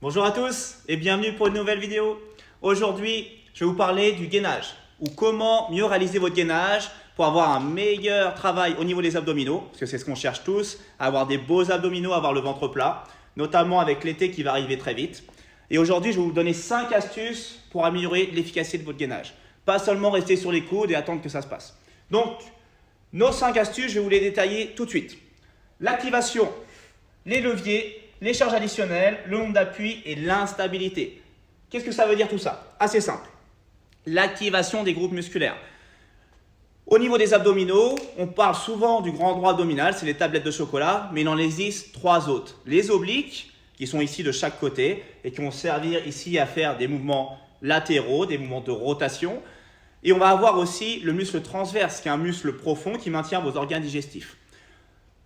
Bonjour à tous et bienvenue pour une nouvelle vidéo. Aujourd'hui, je vais vous parler du gainage ou comment mieux réaliser votre gainage pour avoir un meilleur travail au niveau des abdominaux, parce que c'est ce qu'on cherche tous, avoir des beaux abdominaux, avoir le ventre plat, notamment avec l'été qui va arriver très vite. Et aujourd'hui, je vais vous donner 5 astuces pour améliorer l'efficacité de votre gainage. Pas seulement rester sur les coudes et attendre que ça se passe. Donc, nos 5 astuces, je vais vous les détailler tout de suite. L'activation, les leviers, les charges additionnelles, le nombre d'appui et l'instabilité. Qu'est-ce que ça veut dire tout ça? Assez simple. L'activation des groupes musculaires. Au niveau des abdominaux, on parle souvent du grand droit abdominal, c'est les tablettes de chocolat, mais il en existe 3 autres. Les obliques, qui sont ici de chaque côté et qui vont servir ici à faire des mouvements latéraux, des mouvements de rotation. Et on va avoir aussi le muscle transverse, qui est un muscle profond qui maintient vos organes digestifs.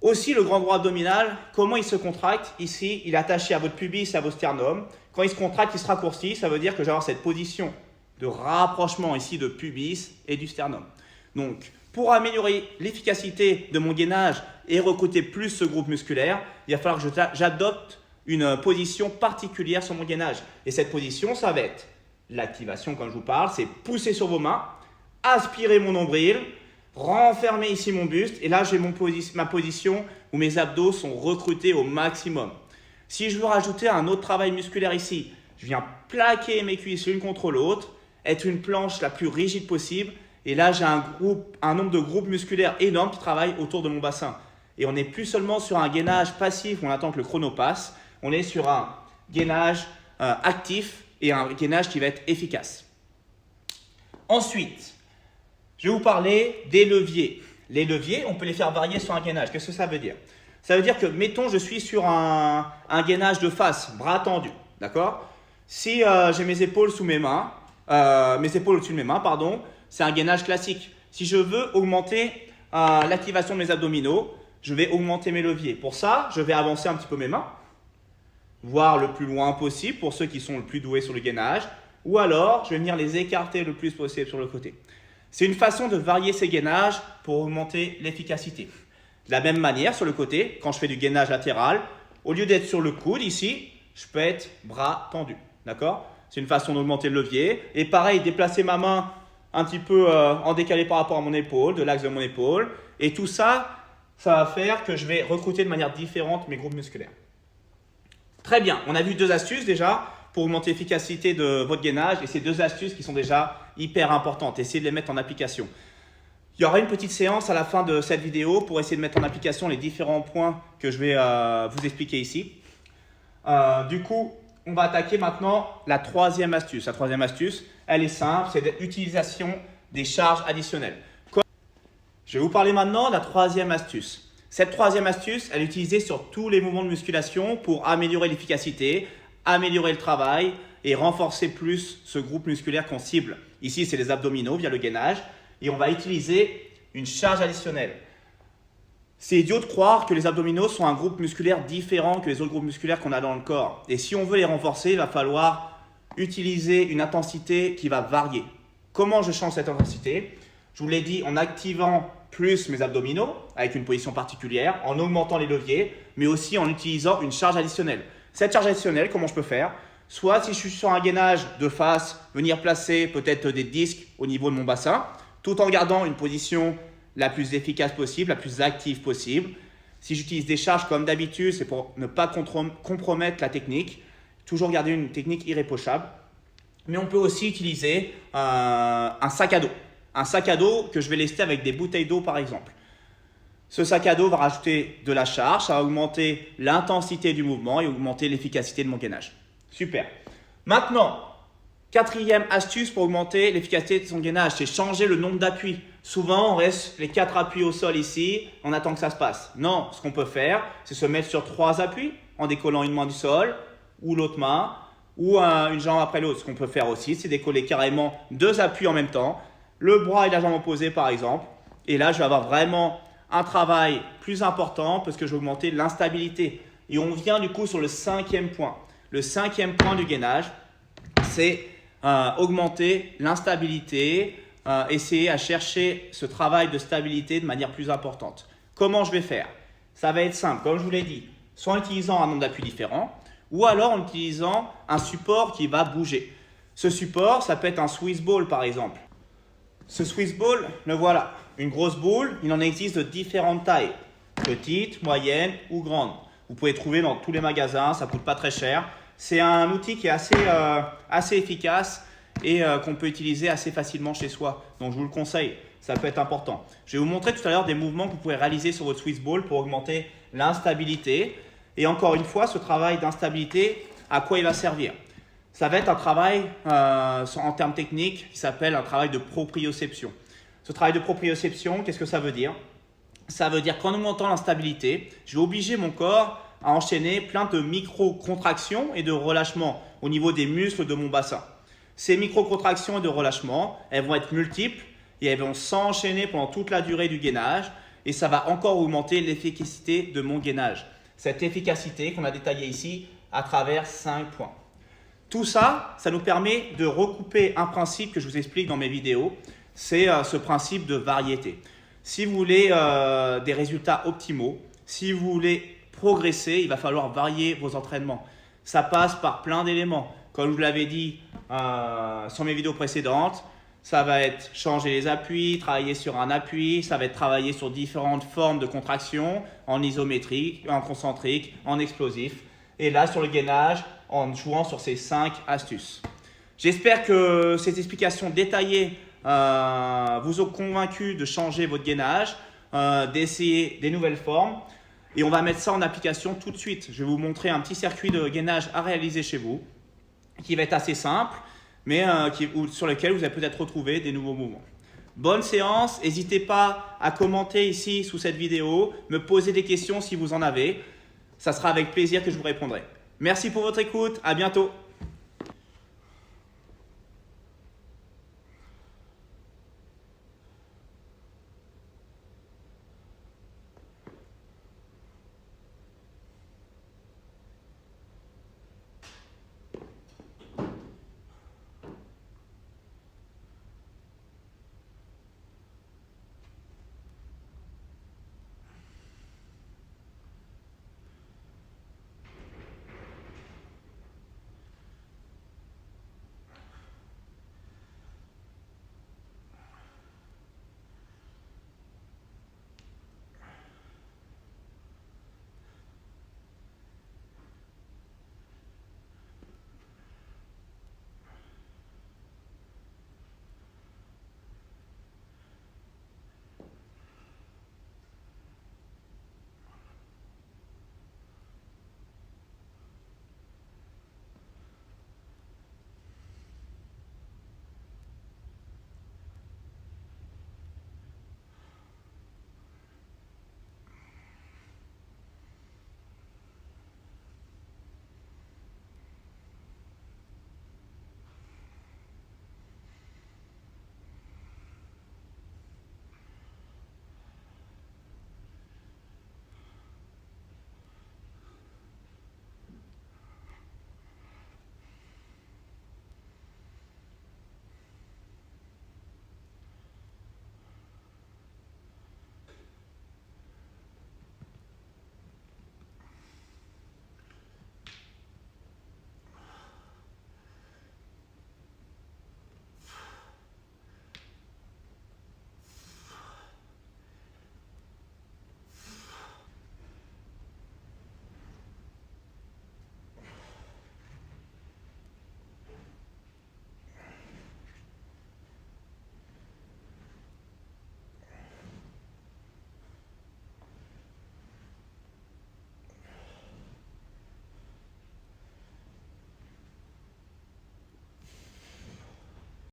Aussi, le grand droit abdominal, comment il se contracte? Ici, il est attaché à votre pubis et à votre sternum. Quand il se contracte, il se raccourcit. Ça veut dire que je vais avoir cette position de rapprochement ici de pubis et du sternum. Donc, pour améliorer l'efficacité de mon gainage et recruter plus ce groupe musculaire, il va falloir que j'adopte une position particulière sur mon gainage. Et cette position, ça va être l'activation, quand je vous parle, c'est pousser sur vos mains, aspirer mon nombril, renfermer ici mon buste et là j'ai ma position où mes abdos sont recrutés au maximum. Si je veux rajouter un autre travail musculaire ici, je viens plaquer mes cuisses l'une contre l'autre, être une planche la plus rigide possible et là j'ai un nombre de groupes musculaires énorme qui travaillent autour de mon bassin. Et on n'est plus seulement sur un gainage passif où on attend que le chrono passe, on est sur un gainage actif et un gainage qui va être efficace. Ensuite, je vais vous parler des leviers. Les leviers, on peut les faire varier sur un gainage. Qu'est-ce que ça veut dire? Ça veut dire que, mettons, je suis sur un gainage de face, bras tendus. D'accord? Si j'ai mes épaules sous mes mains, mes épaules au-dessus de mes mains, pardon, c'est un gainage classique. Si je veux augmenter l'activation de mes abdominaux, je vais augmenter mes leviers. Pour ça, je vais avancer un petit peu mes mains, voire le plus loin possible pour ceux qui sont le plus doués sur le gainage, ou alors je vais venir les écarter le plus possible sur le côté. C'est une façon de varier ces gainages pour augmenter l'efficacité. De la même manière, sur le côté, quand je fais du gainage latéral, au lieu d'être sur le coude ici, je peux être bras tendu. D'accord? C'est une façon d'augmenter le levier. Et pareil, déplacer ma main un petit peu en décalé par rapport à mon épaule, de l'axe de mon épaule. Et tout ça, ça va faire que je vais recruter de manière différente mes groupes musculaires. Très bien, on a vu 2 astuces déjà pour augmenter l'efficacité de votre gainage et ces 2 astuces qui sont déjà hyper importantes. Essayez de les mettre en application. Il y aura une petite séance à la fin de cette vidéo pour essayer de mettre en application les différents points que je vais vous expliquer ici. Du coup, on va attaquer maintenant la 3e astuce. La 3e astuce, elle est simple, c'est l'utilisation des charges additionnelles. Je vais vous parler maintenant de la 3e astuce. Cette 3e astuce, elle est utilisée sur tous les mouvements de musculation pour améliorer l'efficacité, améliorer le travail et renforcer plus ce groupe musculaire qu'on cible. Ici, c'est les abdominaux via le gainage et on va utiliser une charge additionnelle. C'est idiot de croire que les abdominaux sont un groupe musculaire différent que les autres groupes musculaires qu'on a dans le corps. Et si on veut les renforcer, il va falloir utiliser une intensité qui va varier. Comment je change cette intensité? Je vous l'ai dit en activant plus mes abdominaux avec une position particulière, en augmentant les leviers, mais aussi en utilisant une charge additionnelle. Cette charge additionnelle, comment je peux faire? Soit si je suis sur un gainage de face, venir placer peut-être des disques au niveau de mon bassin, tout en gardant une position la plus efficace possible, la plus active possible. Si j'utilise des charges comme d'habitude, c'est pour ne pas compromettre la technique, toujours garder une technique irréprochable. Mais on peut aussi utiliser un sac à dos. Un sac à dos que je vais lester avec des bouteilles d'eau par exemple. Ce sac à dos va rajouter de la charge, ça va augmenter l'intensité du mouvement et augmenter l'efficacité de mon gainage. Super. Maintenant, 4e astuce pour augmenter l'efficacité de son gainage, c'est changer le nombre d'appuis. Souvent, on reste les 4 appuis au sol ici, on attend que ça se passe. Non, ce qu'on peut faire, c'est se mettre sur 3 appuis en décollant une main du sol ou l'autre main ou une jambe après l'autre. Ce qu'on peut faire aussi, c'est décoller carrément 2 appuis en même temps, le bras et la jambe opposée par exemple. Et là, je vais avoir vraiment un travail plus important parce que je vais augmenter l'instabilité. Et on vient du coup sur le 5e point. Le 5e point du gainage, c'est augmenter l'instabilité, essayer à chercher ce travail de stabilité de manière plus importante. Comment je vais faire? Ça va être simple, comme je vous l'ai dit, soit en utilisant un nombre d'appuis différent, ou alors en utilisant un support qui va bouger. Ce support, ça peut être un Swiss ball par exemple. Ce Swiss ball, le voilà, une grosse boule, il en existe de différentes tailles, petites, moyennes ou grandes. Vous pouvez trouver dans tous les magasins, ça ne coûte pas très cher. C'est un outil qui est assez efficace et qu'on peut utiliser assez facilement chez soi. Donc je vous le conseille, ça peut être important. Je vais vous montrer tout à l'heure des mouvements que vous pouvez réaliser sur votre Swiss ball pour augmenter l'instabilité. Et encore une fois, ce travail d'instabilité, à quoi il va servir? Ça va être un travail en termes techniques qui s'appelle un travail de proprioception. Ce travail de proprioception, qu'est-ce que ça veut dire? Ça veut dire qu'en augmentant l'instabilité, je vais obliger mon corps à enchaîner plein de micro-contractions et de relâchements au niveau des muscles de mon bassin. Ces micro-contractions et de relâchements, elles vont être multiples et elles vont s'enchaîner pendant toute la durée du gainage et ça va encore augmenter l'efficacité de mon gainage. Cette efficacité qu'on a détaillée ici à travers 5 points. Tout ça, ça nous permet de recouper un principe que je vous explique dans mes vidéos, c'est ce principe de variété. Si vous voulez des résultats optimaux, si vous voulez progresser, il va falloir varier vos entraînements. Ça passe par plein d'éléments. Comme je vous l'avais dit sur mes vidéos précédentes, ça va être changer les appuis, travailler sur un appui, ça va être travailler sur différentes formes de contraction, en isométrique, en concentrique, en explosif. Et là, sur le gainage, en jouant sur ces 5 astuces. J'espère que ces explications détaillées vous ont convaincu de changer votre gainage, d'essayer des nouvelles formes. Et on va mettre ça en application tout de suite. Je vais vous montrer un petit circuit de gainage à réaliser chez vous, qui va être assez simple, mais sur lequel vous allez peut-être retrouver des nouveaux mouvements. Bonne séance, n'hésitez pas à commenter ici sous cette vidéo, me poser des questions si vous en avez. Ça sera avec plaisir que je vous répondrai. Merci pour votre écoute, à bientôt.